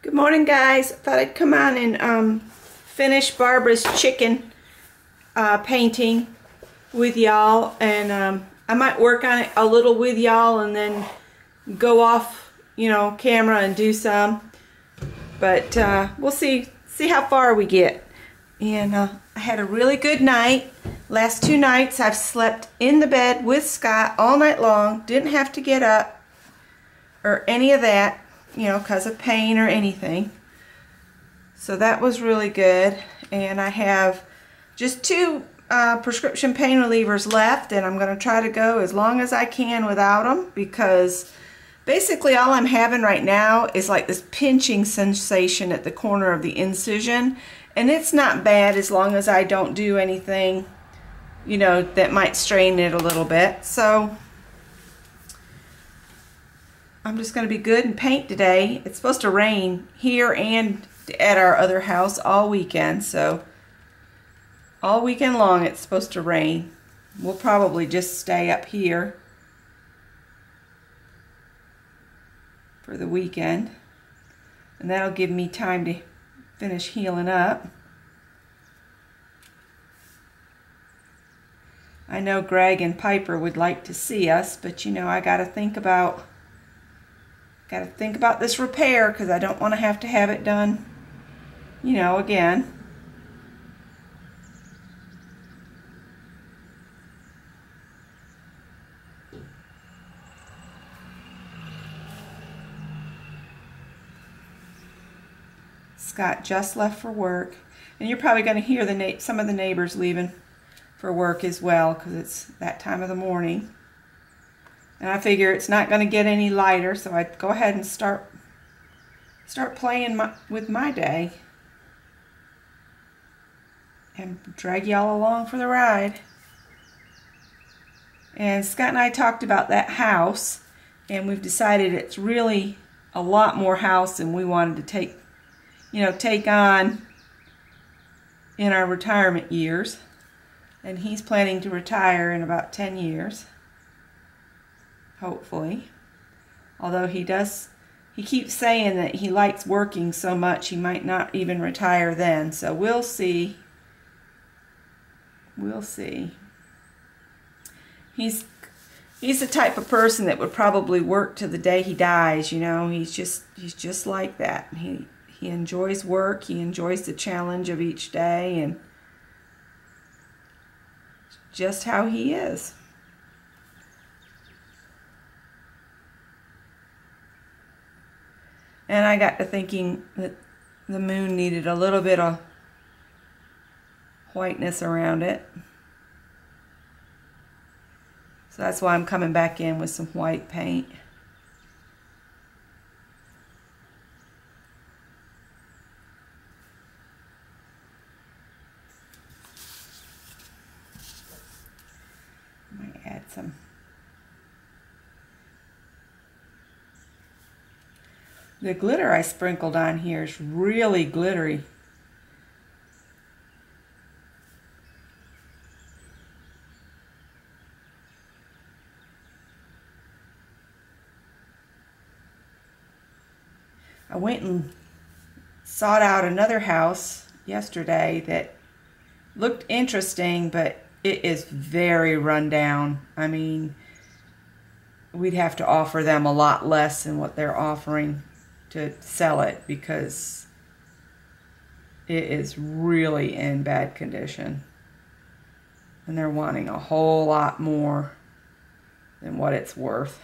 Good morning, guys. I thought I'd come on and finish Barbara's chicken painting with y'all, and I might work on it a little with y'all and then go off, camera and do some. But we'll see how far we get. And I had a really good night. Last 2 nights I've slept in the bed with Scott all night long. Didn't have to get up or any of that, because of pain or anything. So that was really good. And I have just 2 prescription pain relievers left, and I'm going to try to go as long as I can without them, because basically all I'm having right now is like this pinching sensation at the corner of the incision, and it's not bad as long as I don't do anything, that might strain it a little bit. So I'm just going to be good and paint today. It's supposed to rain here and at our other house all weekend, so all weekend long it's supposed to rain. We'll probably just stay up here for the weekend, and that'll give me time to finish healing up. I know Greg and Piper would like to see us, but I got to think about this repair, because I don't want to have it done, again. Scott just left for work, and you're probably going to hear some of the neighbors leaving for work as well, because it's that time of the morning. And I figure it's not going to get any lighter, so I'd go ahead and start playing with my day and drag y'all along for the ride. And Scott and I talked about that house, and we've decided it's really a lot more house than we wanted to take on in our retirement years. And he's planning to retire in about 10 years. Hopefully. Although he keeps saying that he likes working so much he might not even retire then. So we'll see. We'll see. He's the type of person that would probably work to the day he dies, He's just like that. He enjoys work. He enjoys the challenge of each day, and just how he is. And I got to thinking that the moon needed a little bit of whiteness around it. So that's why I'm coming back in with some white paint. Might add some. The glitter I sprinkled on here is really glittery. I went and sought out another house yesterday that looked interesting, but it is very run down. I mean, we'd have to offer them a lot less than what they're offering to sell it, because it is really in bad condition. And they're wanting a whole lot more than what it's worth.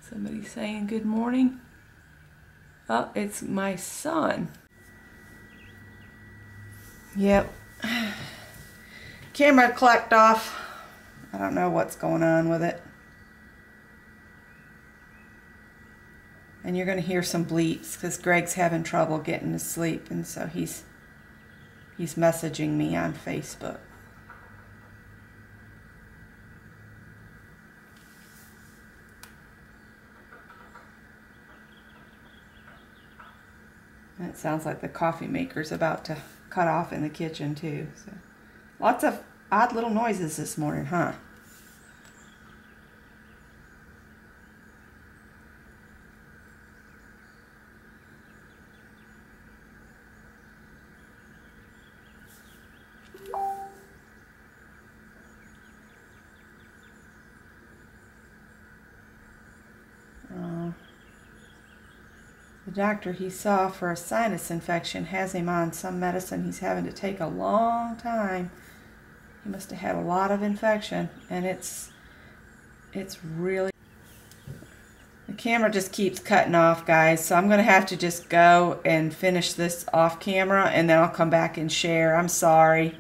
Somebody saying good morning. Oh, it's my son. Yep. Camera clacked off. I don't know what's going on with it. And you're going to hear some bleeps because Greg's having trouble getting to sleep, and so he's messaging me on Facebook. And it sounds like the coffee maker's about to cut off in the kitchen too. So lots of odd little noises this morning, huh? the doctor he saw for a sinus infection has him on some medicine he's having to take a long time. He must have had a lot of infection, and it's really... The camera just keeps cutting off, guys, so I'm going to have to just go and finish this off camera, and then I'll come back and share. I'm sorry.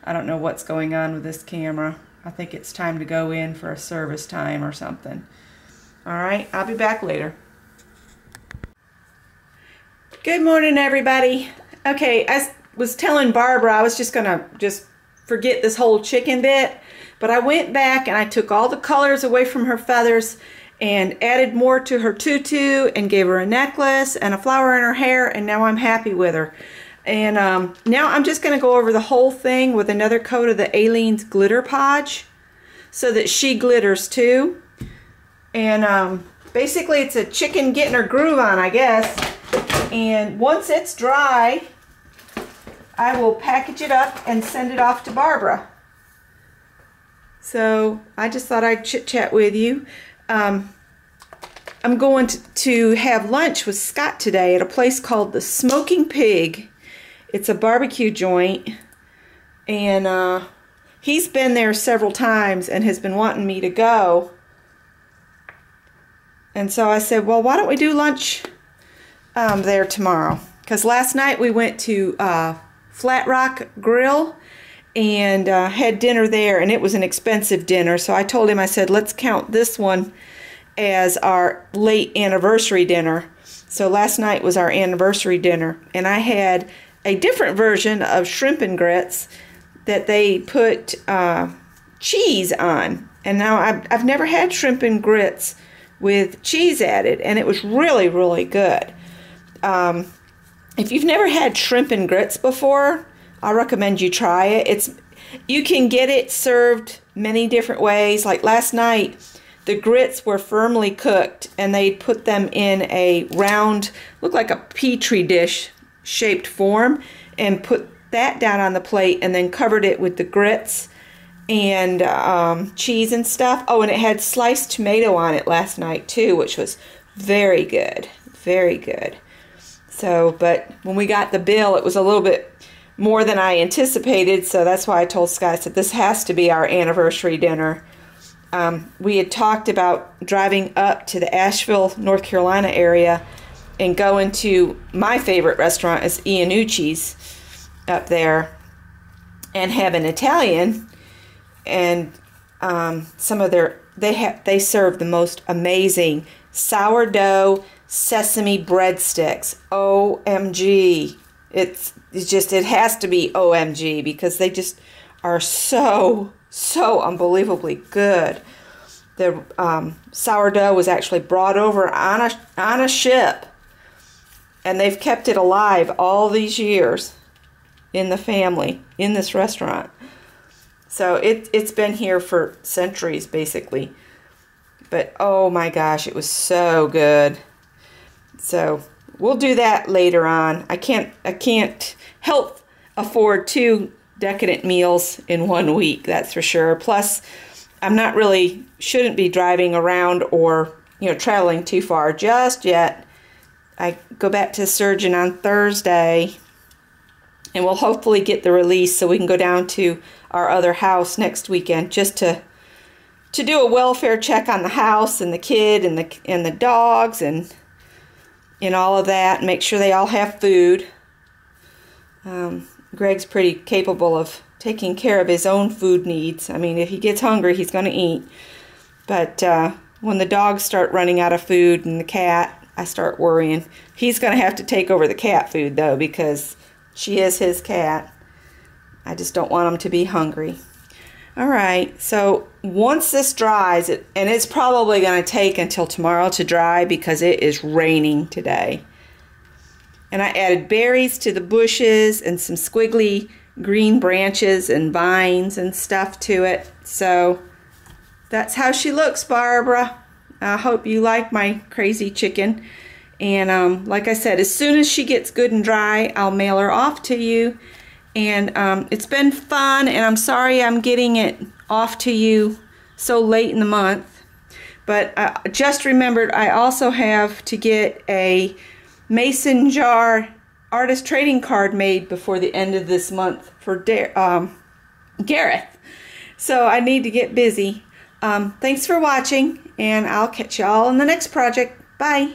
I don't know what's going on with this camera. I think it's time to go in for a service time or something. Alright, I'll be back later. Good morning, everybody. Okay, I was telling Barbara I was just going to forget this whole chicken bit, but I went back and I took all the colors away from her feathers and added more to her tutu and gave her a necklace and a flower in her hair, and now I'm happy with her. And now I'm just going to go over the whole thing with another coat of the Aleene's Glitter Podge so that she glitters too. And basically it's a chicken getting her groove on, I guess. And once it's dry, I will package it up and send it off to Barbara. So I just thought I'd chit-chat with you. I'm going to have lunch with Scott today at a place called the Smoking Pig. It's a barbecue joint, and he's been there several times and has been wanting me to go. And so I said, well, why don't we do lunch there tomorrow? Because last night we went to Flat Rock Grill and had dinner there, and it was an expensive dinner. So I told him, I said, let's count this one as our late anniversary dinner. So last night was our anniversary dinner, and I had a different version of shrimp and grits that they put cheese on. And now I've never had shrimp and grits with cheese added, and it was really, really good. If you've never had shrimp and grits before, I recommend you try it. You can get it served many different ways. Like last night, the grits were firmly cooked, and they put them in a round, looked like a petri dish shaped form, and put that down on the plate, and then covered it with the grits and cheese and stuff. Oh, and it had sliced tomato on it last night too, which was very good, very good. So, but when we got the bill, it was a little bit more than I anticipated, so that's why I told Scott, I said, this has to be our anniversary dinner. We had talked about driving up to the Asheville, North Carolina area and going to my favorite restaurant is Iannucci's up there and have an Italian, and some of they serve the most amazing sourdough sesame breadsticks. OMG. It has to be OMG because they just are so unbelievably good. The sourdough was actually brought over on a ship, and they've kept it alive all these years in the family, in this restaurant. So it's been here for centuries, basically. But oh my gosh, it was so good. So we'll do that later on. I can't help afford 2 decadent meals in 1 week, that's for sure. Plus, shouldn't be driving around or, traveling too far just yet. I go back to the surgeon on Thursday, and we'll hopefully get the release so we can go down to our other house next weekend just to do a welfare check on the house and the kid and the dogs and all of that, and make sure they all have food. Greg's pretty capable of taking care of his own food needs. I mean, if he gets hungry, he's going to eat. But when the dogs start running out of food and the cat, I start worrying. He's going to have to take over the cat food, though, because she is his cat. I just don't want him to be hungry. All right, so once this dries, and it's probably going to take until tomorrow to dry because it is raining today. And I added berries to the bushes and some squiggly green branches and vines and stuff to it. So that's how she looks, Barbara. I hope you like my crazy chicken. And like I said, as soon as she gets good and dry, I'll mail her off to you. And it's been fun, and I'm sorry I'm getting it off to you so late in the month. But I just remembered I also have to get a mason jar artist trading card made before the end of this month for Gareth. So I need to get busy. Thanks for watching, and I'll catch y'all in the next project. Bye.